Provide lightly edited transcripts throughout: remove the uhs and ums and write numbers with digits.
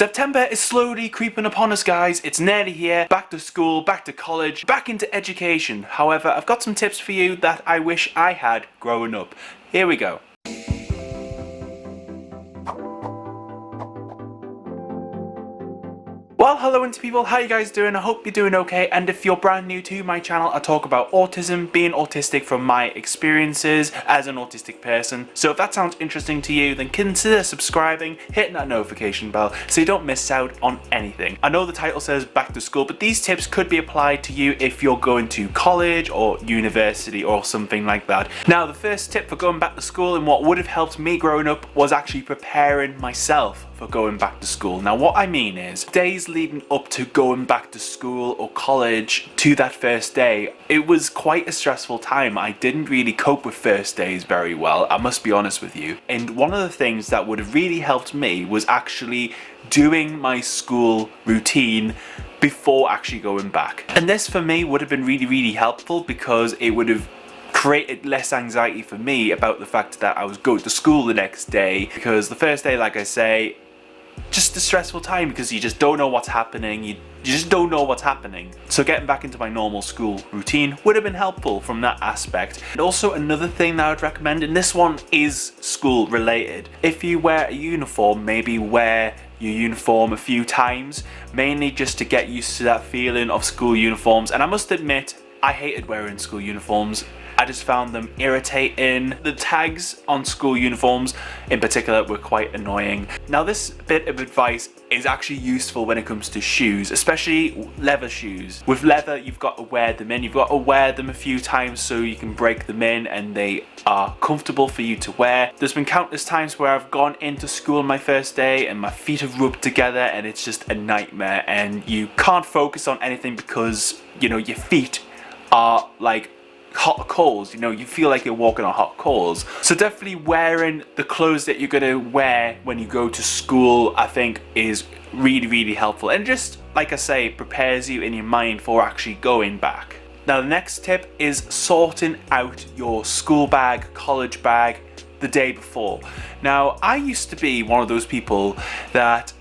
September is slowly creeping upon us, guys. It's nearly here. Back to school, back to college, back into education. However, I've got some tips for you that I wish I had growing up. Here we go. Well, hello into people, how you guys doing? I hope you're doing okay, and if you're brand new to my channel, I talk about autism, being autistic from my experiences as an autistic person. So if that sounds interesting to you, then consider subscribing, hitting that notification bell so you don't miss out on anything. I know the title says back to school, but these tips could be applied to you if you're going to college or university or something like that. Now, the first tip for going back to school and what would have helped me growing up was actually preparing myself for going back to school. Now, what I mean is, days leading up to going back to school or college to that first day, it was quite a stressful time. I didn't really cope with first days very well, I must be honest with you. And one of the things that would have really helped me was actually doing my school routine before actually going back. And this for me would have been really helpful because it would have created less anxiety for me about the fact that I was going to school the next day, because the first day, like I say, just a stressful time because you just don't know what's happening. You just don't know what's happening. So getting back into my normal school routine would have been helpful from that aspect. And also another thing that I would recommend, and this one is school related, if you wear a uniform, maybe wear your uniform a few times, mainly just to get used to that feeling of school uniforms. And I must admit, I hated wearing school uniforms. I just found them irritating. The tags on school uniforms in particular were quite annoying. Now, this bit of advice is actually useful when it comes to shoes, especially leather shoes. With leather, you've got to wear them in. You've got to wear them a few times so you can break them in and they are comfortable for you to wear. There's been countless times where I've gone into school my first day and my feet have rubbed together and it's just a nightmare, and you can't focus on anything because, you know, your feet are like hot coals. You know, you feel like you're walking on hot coals. So definitely wearing the clothes that you're going to wear when you go to school, I think, is really helpful, and just, like I say, prepares you in your mind for actually going back. Now, the next tip is sorting out your school bag, college bag the day before. Now, I used to be one of those people that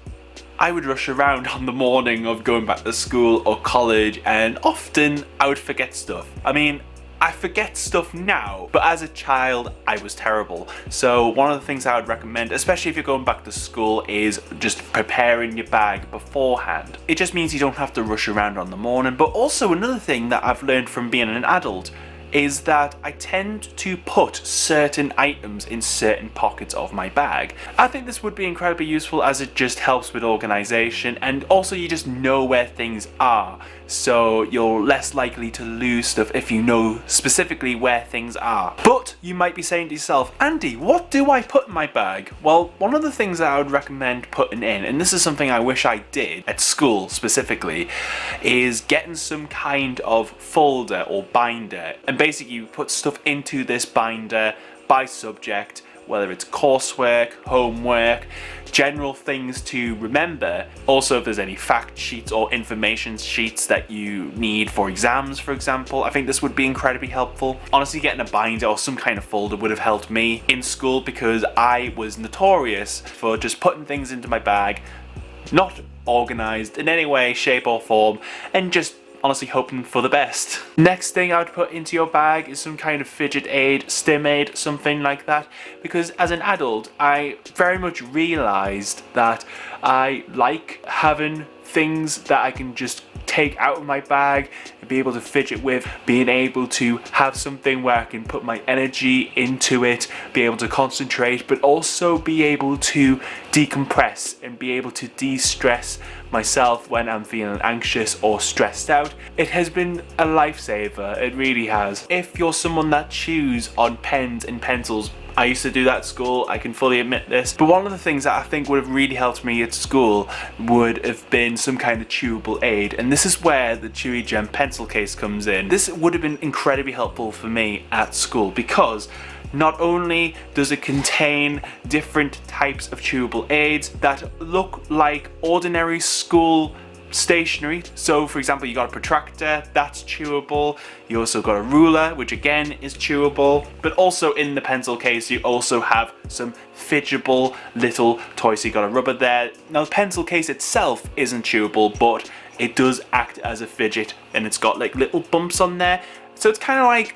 I would rush around on the morning of going back to school or college, and often I would forget stuff. I mean, I forget stuff now, but as a child, I was terrible. So one of the things I would recommend, especially if you're going back to school, is just preparing your bag beforehand. It just means you don't have to rush around on the morning. But also another thing that I've learned from being an adult is that I tend to put certain items in certain pockets of my bag. I think this would be incredibly useful as it just helps with organization, and also you just know where things are, so you're less likely to lose stuff if you know specifically where things are. But you might be saying to yourself, Andy, what do I put in my bag? Well, one of the things that I would recommend putting in, and this is something I wish I did at school specifically, is getting some kind of folder or binder, and basically you put stuff into this binder by subject, whether it's coursework, homework, general things to remember. Also, if there's any fact sheets or information sheets that you need for exams, for example, I think this would be incredibly helpful. Honestly, getting a binder or some kind of folder would have helped me in school because I was notorious for just putting things into my bag, not organized in any way, shape or form, and just honestly hoping for the best. Next thing I would put into your bag is some kind of fidget aid, stim aid, something like that, because as an adult I very much realized that I like having things that I can just take out of my bag and be able to fidget with, being able to have something where I can put my energy into it, be able to concentrate, but also be able to decompress and be able to de-stress myself when I'm feeling anxious or stressed out. It has been a lifesaver, it really has. If you're someone that chews on pens and pencils, I used to do that at school, I can fully admit this, but one of the things that I think would have really helped me at school would have been some kind of chewable aid, and this is where the Chewigem pencil case comes in. This would have been incredibly helpful for me at school because not only does it contain different types of chewable aids that look like ordinary school stationary. So for example, you got a protractor, that's chewable. You also got a ruler, which again is chewable. But also in the pencil case, you also have some fidgetable little toys. So you got a rubber there. Now the pencil case itself isn't chewable, but it does act as a fidget, and it's got like little bumps on there. So it's kind of like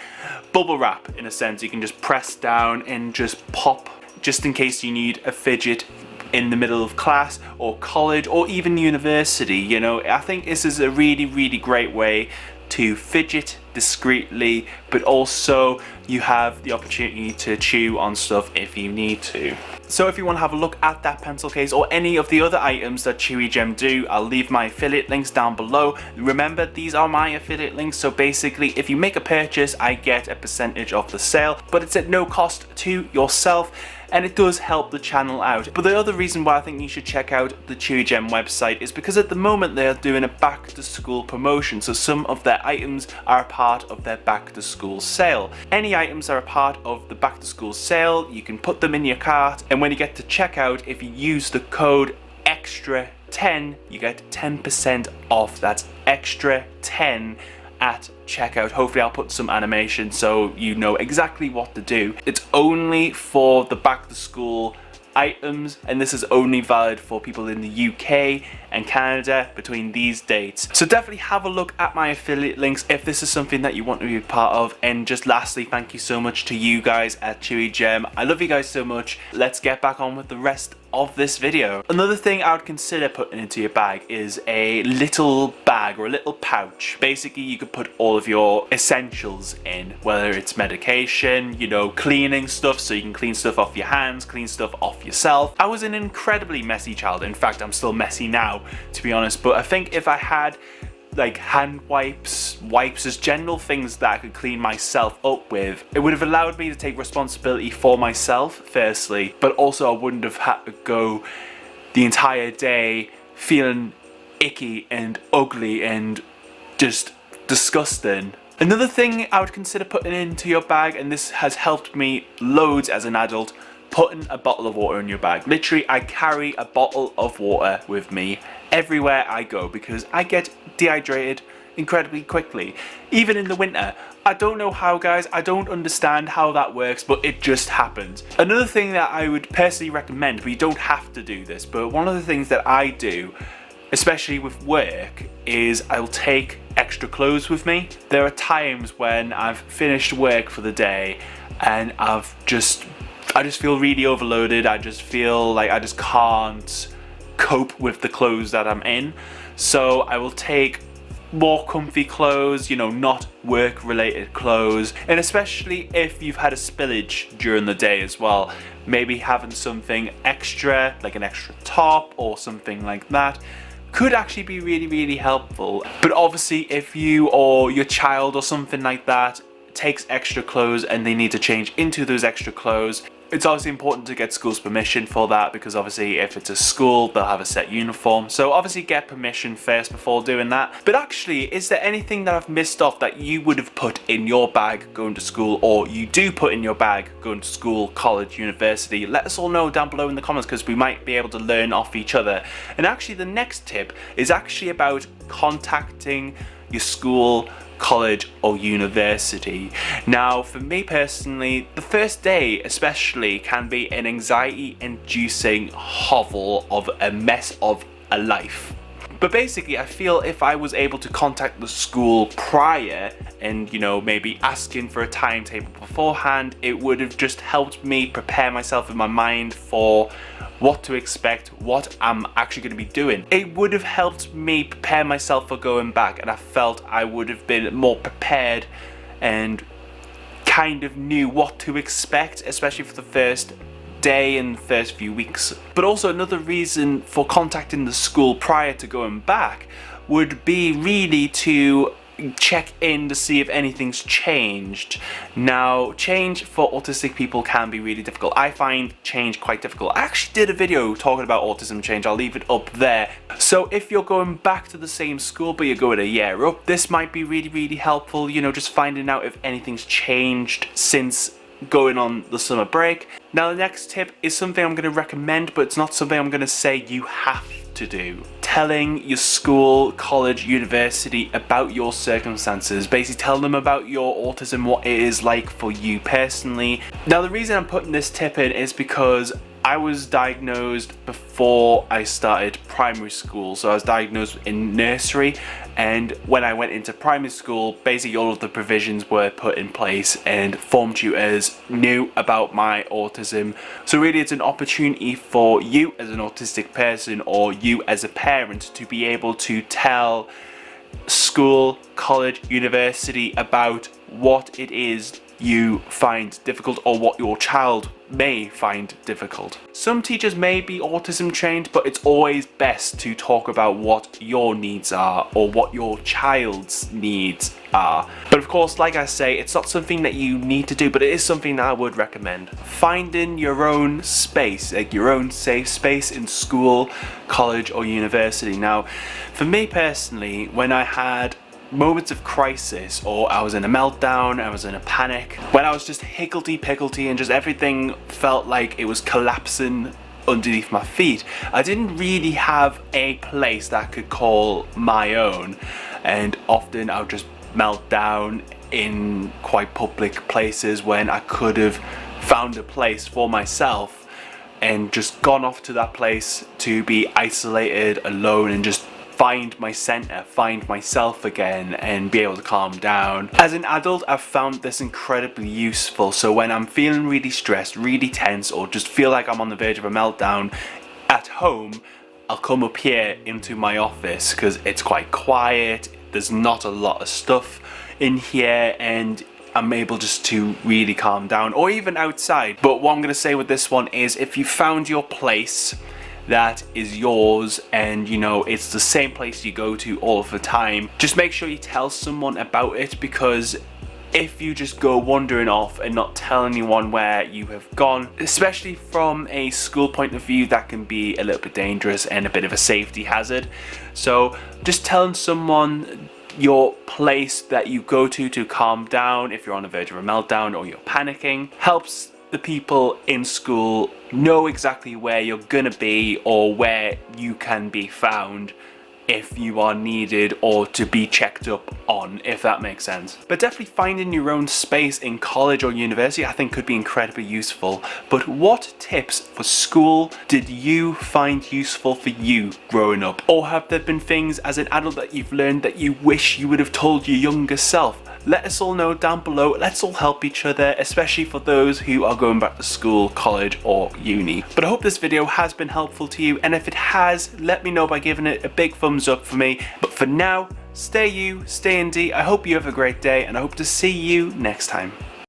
bubble wrap in a sense. You can just press down and just pop, just in case you need a fidget in the middle of class or college or even university. You know, I think this is a really, really great way to fidget discreetly, but also you have the opportunity to chew on stuff if you need to. So if you want to have a look at that pencil case or any of the other items that Chewigem do, I'll leave my affiliate links down below. Remember, these are my affiliate links, so basically if you make a purchase, I get a percentage of the sale, but it's at no cost to yourself, and it does help the channel out. But the other reason why I think you should check out the Chewigem website is because at the moment they're doing a back to school promotion, so some of their items are a part of their back to school sale. Any items that are a part of the back to school sale, you can put them in your cart, and when you get to checkout, if you use the code extra10, you get 10% off. That's extra 10 at checkout. Hopefully I'll put some animation so you know exactly what to do. It's only for the back to school items, and this is only valid for people in the UK and Canada between these dates. So definitely have a look at my affiliate links if this is something that you want to be a part of. And just lastly, thank you so much to you guys at Chewigem. I love you guys so much. Let's get back on with the rest of this video. Another thing I would consider putting into your bag is a little bag or a little pouch. Basically, you could put all of your essentials in, whether it's medication, you know, cleaning stuff, so you can clean stuff off your hands, clean stuff off yourself. I was an incredibly messy child. In fact, I'm still messy now, to be honest, but I think if I had like hand wipes, just general things that I could clean myself up with, it would have allowed me to take responsibility for myself firstly, but also I wouldn't have had to go the entire day feeling icky and ugly and just disgusting. Another thing I would consider putting into your bag, and this has helped me loads as an adult, putting a bottle of water in your bag. Literally, I carry a bottle of water with me everywhere I go because I get dehydrated incredibly quickly, even in the winter. I don't know how, guys. I don't understand how that works, but it just happens. Another thing that I would personally recommend, but you don't have to do this, but one of the things that I do, especially with work, is I'll take extra clothes with me. There are times when I've finished work for the day and I just feel really overloaded. I just feel like I just can't cope with the clothes that I'm in. So I will take more comfy clothes, you know, not work related clothes. And especially if you've had a spillage during the day as well, maybe having something extra, like an extra top or something like that, could actually be really, really helpful. But obviously if you or your child or something like that takes extra clothes and they need to change into those extra clothes, it's obviously important to get school's permission for that, because obviously if it's a school, they'll have a set uniform. So obviously get permission first before doing that. But actually, is there anything that I've missed off that you would have put in your bag going to school, or you do put in your bag going to school, college, university? Let us all know down below in the comments, because we might be able to learn off each other. And actually the next tip is actually about contacting your school, college or university. Now for me personally, the first day especially can be an anxiety inducing hovel of a mess of a life. But basically I feel if I was able to contact the school prior and, you know, maybe asking for a timetable beforehand, it would have just helped me prepare myself in my mind for what to expect, what I'm actually going to be doing. It would have helped me prepare myself for going back, and I felt I would have been more prepared and kind of knew what to expect, especially for the first day and the first few weeks. But also another reason for contacting the school prior to going back would be really to check in to see if anything's changed. Now, change for autistic people can be really difficult. I find change quite difficult. I actually did a video talking about autism change. I'll leave it up there. So if you're going back to the same school but you're going a year up, this might be really, really helpful, you know, just finding out if anything's changed since going on the summer break. Now the next tip is something I'm going to recommend, but it's not something I'm going to say you have to to do. Telling your school, college, university about your circumstances. Basically tell them about your autism, what it is like for you personally. Now the reason I'm putting this tip in is because I was diagnosed before I started primary school. So I was diagnosed in nursery, and when I went into primary school, basically all of the provisions were put in place and form tutors knew about my autism. So really it's an opportunity for you as an autistic person or you as a parent to be able to tell school, college, university about what it is you find difficult or what your child may find difficult. Some teachers may be autism trained, but it's always best to talk about what your needs are or what your child's needs are. But of course, like I say, it's not something that you need to do, but it is something that I would recommend. Finding your own space, like your own safe space in school, college or university. Now, for me personally, when I had moments of crisis, or I was in a meltdown, I was in a panic, when I was just higgledy-piggledy and just everything felt like it was collapsing underneath my feet, I didn't really have a place that I could call my own, and often I would just melt down in quite public places when I could have found a place for myself and just gone off to that place to be isolated, alone, and just find my center, find myself again and be able to calm down. As an adult, I've found this incredibly useful. So when I'm feeling really stressed, really tense, or just feel like I'm on the verge of a meltdown at home, I'll come up here into my office because it's quite quiet, there's not a lot of stuff in here, and I'm able just to really calm down, or even outside. But what I'm going to say with this one is, if you found your place that is yours and you know it's the same place you go to all of the time, just make sure you tell someone about it, because if you just go wandering off and not tell anyone where you have gone, especially from a school point of view, that can be a little bit dangerous and a bit of a safety hazard. So just telling someone your place that you go to calm down if you're on the verge of a meltdown or you're panicking helps the people in school know exactly where you're gonna be or where you can be found if you are needed or to be checked up on, if that makes sense. But definitely finding your own space in college or university I think could be incredibly useful. But what tips for school did you find useful for you growing up? Or have there been things as an adult that you've learned that you wish you would have told your younger self? Let us all know down below. Let's all help each other, especially for those who are going back to school, college or uni. But I hope this video has been helpful to you, and if it has, let me know by giving it a big thumbs up for me. But for now, stay you, stay indie. I hope you have a great day, and I hope to see you next time.